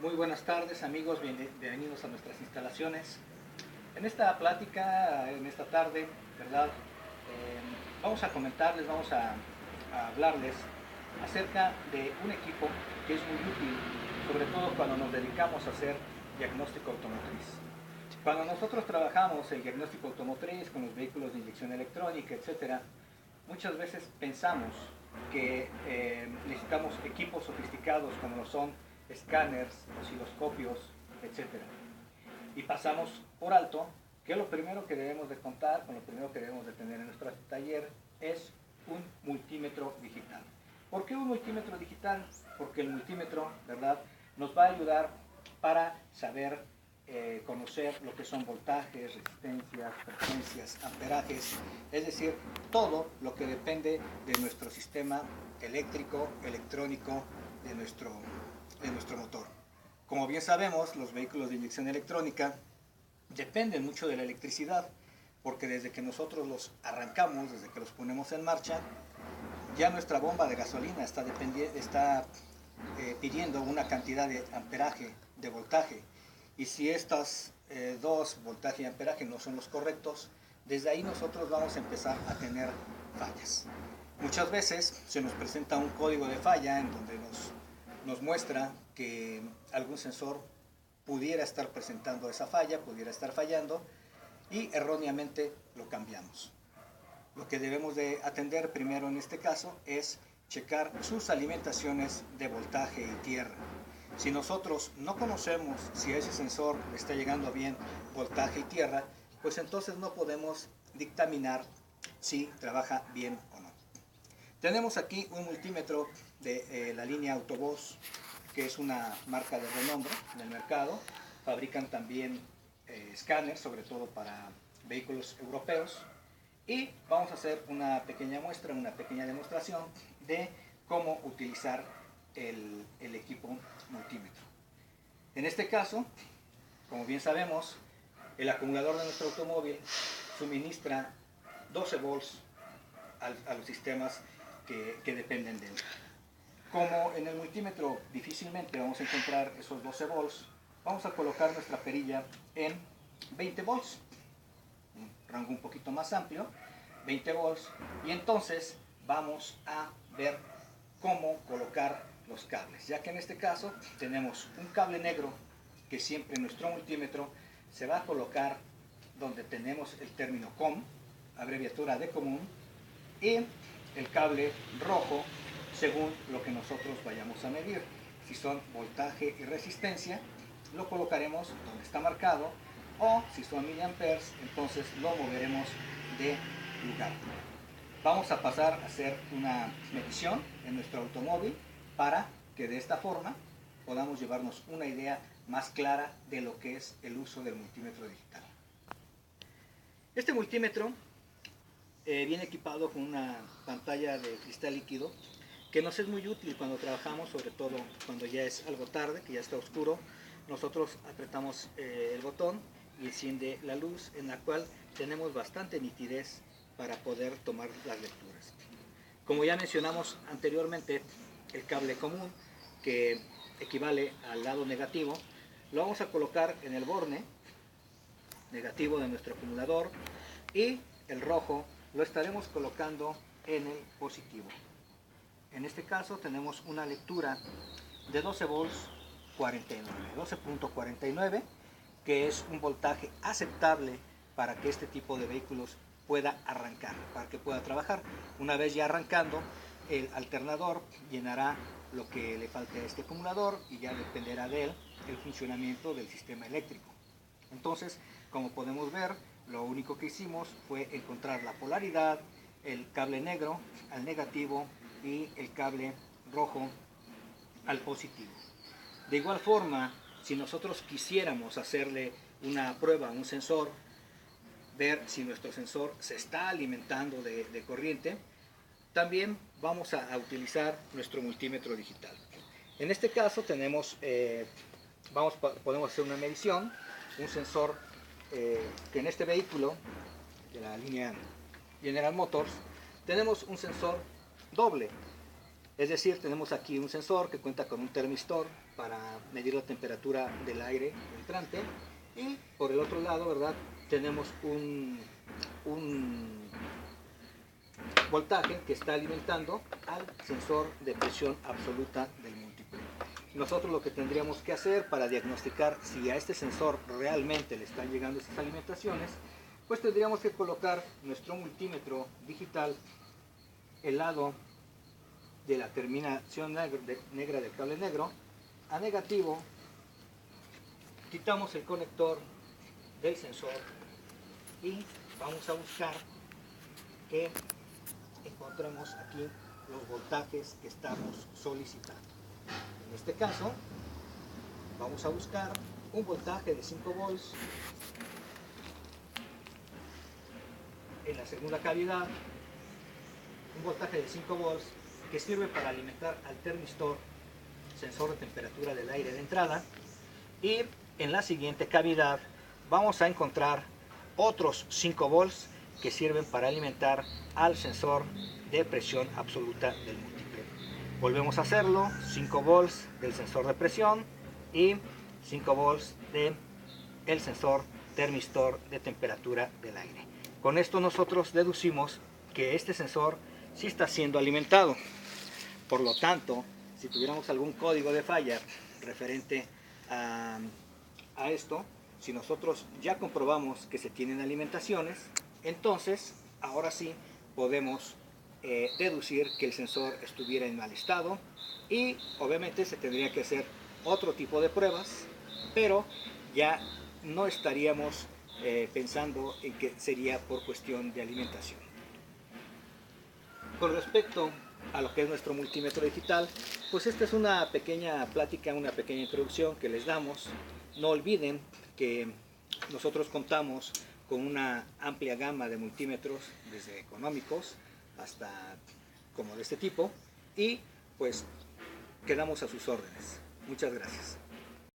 Muy buenas tardes amigos, bienvenidos a nuestras instalaciones. En esta plática, en esta tarde, ¿verdad? Vamos a comentarles, vamos a hablarles acerca de un equipo que es muy útil, sobre todo cuando nos dedicamos a hacer diagnóstico automotriz. Cuando nosotros trabajamos el diagnóstico automotriz con los vehículos de inyección electrónica, etcétera, muchas veces pensamos que necesitamos equipos sofisticados como lo son escáneres, osciloscopios, etcétera. Y pasamos por alto que lo primero que debemos de contar, con lo primero que debemos de tener en nuestro taller es un multímetro digital. ¿Por qué un multímetro digital? Porque el multímetro, ¿verdad?, nos va a ayudar para saber conocer lo que son voltajes, resistencias, frecuencias, amperajes, es decir, todo lo que depende de nuestro sistema eléctrico, electrónico, de nuestro motor. Como bien sabemos, los vehículos de inyección electrónica dependen mucho de la electricidad, porque desde que nosotros los arrancamos, desde que los ponemos en marcha, ya nuestra bomba de gasolina está pidiendo una cantidad de amperaje, de voltaje, y si estos dos, voltaje y amperaje, no son los correctos, desde ahí nosotros vamos a empezar a tener fallas. Muchas veces se nos presenta un código de falla en donde nos muestra que algún sensor pudiera estar presentando esa falla, pudiera estar fallando, y erróneamente lo cambiamos. Lo que debemos de atender primero en este caso es checar sus alimentaciones de voltaje y tierra. Si nosotros no conocemos si a ese sensor le está llegando bien voltaje y tierra, pues entonces no podemos dictaminar si trabaja bien o no. Tenemos aquí un multímetro de la línea Autovoz, que es una marca de renombre en el mercado. Fabrican también escáneres, sobre todo para vehículos europeos. Y vamos a hacer una pequeña muestra, una pequeña demostración de cómo utilizar el equipo multímetro. En este caso, como bien sabemos, el acumulador de nuestro automóvil suministra 12 volts a los sistemas que dependen de él. Como en el multímetro difícilmente vamos a encontrar esos 12 volts, vamos a colocar nuestra perilla en 20 volts, un rango un poquito más amplio, 20 volts, y entonces vamos a ver cómo colocar los cables, ya que en este caso tenemos un cable negro que siempre en nuestro multímetro se va a colocar donde tenemos el término COM, abreviatura de común, y el cable rojo según lo que nosotros vayamos a medir. Si son voltaje y resistencia, lo colocaremos donde está marcado, o si son miliamperes, entonces lo moveremos de lugar. Vamos a pasar a hacer una medición en nuestro automóvil para que de esta forma podamos llevarnos una idea más clara de lo que es el uso del multímetro digital. Este multímetro viene equipado con una pantalla de cristal líquido que nos es muy útil cuando trabajamos, sobre todo cuando ya es algo tarde, que ya está oscuro. Nosotros apretamos el botón y enciende la luz, en la cual tenemos bastante nitidez para poder tomar las lecturas. Como ya mencionamos anteriormente, el cable común, que equivale al lado negativo, lo vamos a colocar en el borne negativo de nuestro acumulador, y el rojo lo estaremos colocando en el positivo. En este caso tenemos una lectura de 12 volts 12.49, que es un voltaje aceptable para que este tipo de vehículos pueda arrancar, para que pueda trabajar. Una vez ya arrancando, el alternador llenará lo que le falte a este acumulador y ya dependerá de él el funcionamiento del sistema eléctrico. Entonces, como podemos ver, lo único que hicimos fue encontrar la polaridad, el cable negro al negativo y el cable rojo al positivo. De igual forma, si nosotros quisiéramos hacerle una prueba a un sensor, ver si nuestro sensor se está alimentando de corriente, también vamos a utilizar nuestro multímetro digital. En este caso podemos hacer una medición, un sensor que en este vehículo de la línea General Motors tenemos un sensor doble. Es decir, tenemos aquí un sensor que cuenta con un termistor para medir la temperatura del aire entrante, y por el otro lado, ¿verdad?, tenemos un voltaje que está alimentando al sensor de presión absoluta del múltiple. Nosotros lo que tendríamos que hacer para diagnosticar si a este sensor realmente le están llegando esas alimentaciones, pues tendríamos que colocar nuestro multímetro digital el lado de la terminación negra del cable negro a negativo, quitamos el conector del sensor y vamos a buscar que encontremos aquí los voltajes que estamos solicitando. En este caso vamos a buscar un voltaje de 5 volts en la segunda cavidad, un voltaje de 5 volts que sirve para alimentar al termistor, sensor de temperatura del aire de entrada, y en la siguiente cavidad vamos a encontrar otros 5 volts que sirven para alimentar al sensor de presión absoluta del múltiple. Volvemos a hacerlo, 5 volts del sensor de presión y 5 volts del sensor termistor de temperatura del aire. Con esto nosotros deducimos que este sensor sí está siendo alimentado. Por lo tanto, si tuviéramos algún código de falla referente a esto, si nosotros ya comprobamos que se tienen alimentaciones, entonces ahora sí podemos deducir que el sensor estuviera en mal estado, y obviamente se tendría que hacer otro tipo de pruebas, pero ya no estaríamos pensando en que sería por cuestión de alimentación. Con respecto a lo que es nuestro multímetro digital, pues esta es una pequeña plática, una pequeña introducción que les damos. No olviden que nosotros contamos con una amplia gama de multímetros, desde económicos hasta como de este tipo, y pues quedamos a sus órdenes. Muchas gracias.